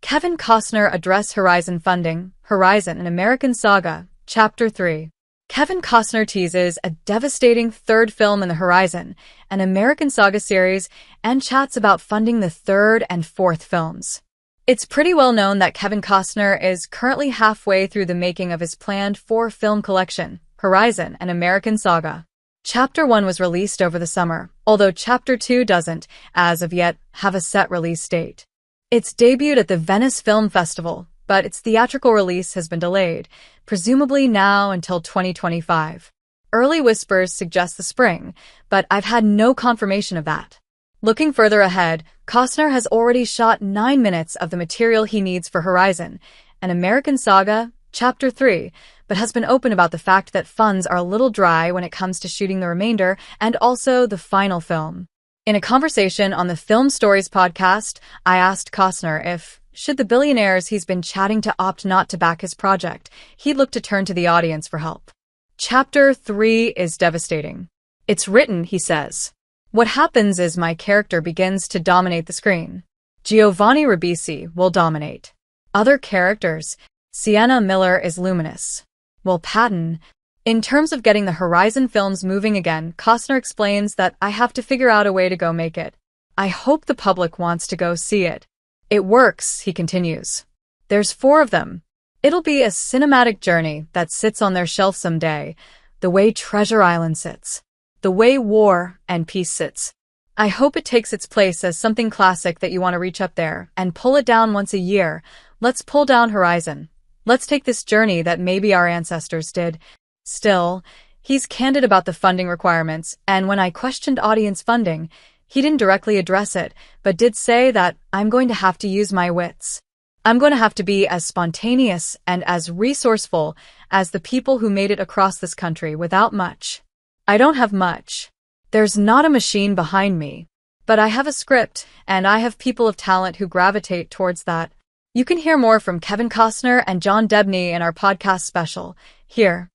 Kevin Costner address Horizon funding, Horizon An American Saga, Chapter 3. Kevin Costner teases a devastating third film in the Horizon, an American Saga series, and chats about funding the third and fourth films. It's pretty well known that Kevin Costner is currently halfway through the making of his planned four-film collection, Horizon An American Saga. Chapter 1 was released over the summer, although Chapter 2 doesn't, as of yet, have a set release date. It's debuted at the Venice Film Festival, but its theatrical release has been delayed, presumably now until 2025. Early whispers suggest the spring, but I've had no confirmation of that. Looking further ahead, Costner has already shot 9 minutes of the material he needs for Horizon, An American Saga, Chapter 3, but has been open about the fact that funds are a little dry when it comes to shooting the remainder and also the final film. In a conversation on the Film Stories podcast, I asked Costner if, should the billionaires he's been chatting to opt not to back his project, he'd look to turn to the audience for help. Chapter 3 is devastating. It's written, he says. What happens is my character begins to dominate the screen. Giovanni Ribisi will dominate. Other characters, Sienna Miller is luminous. Will Patton. In terms of getting the Horizon films moving again, Costner explains that I have to figure out a way to go make it. I hope the public wants to go see it. It works, he continues. There's 4 of them. It'll be a cinematic journey that sits on their shelf someday, the way Treasure Island sits, the way War and Peace sits. I hope it takes its place as something classic that you want to reach up there and pull it down once a year. Let's pull down Horizon. Let's take this journey that maybe our ancestors did. Still, he's candid about the funding requirements, and when I questioned audience funding, he didn't directly address it, but did say that I'm going to have to use my wits. I'm going to have to be as spontaneous and as resourceful as the people who made it across this country without much. I don't have much. There's not a machine behind me, but I have a script, and I have people of talent who gravitate towards that. You can hear more from Kevin Costner and John Debney in our podcast special, here.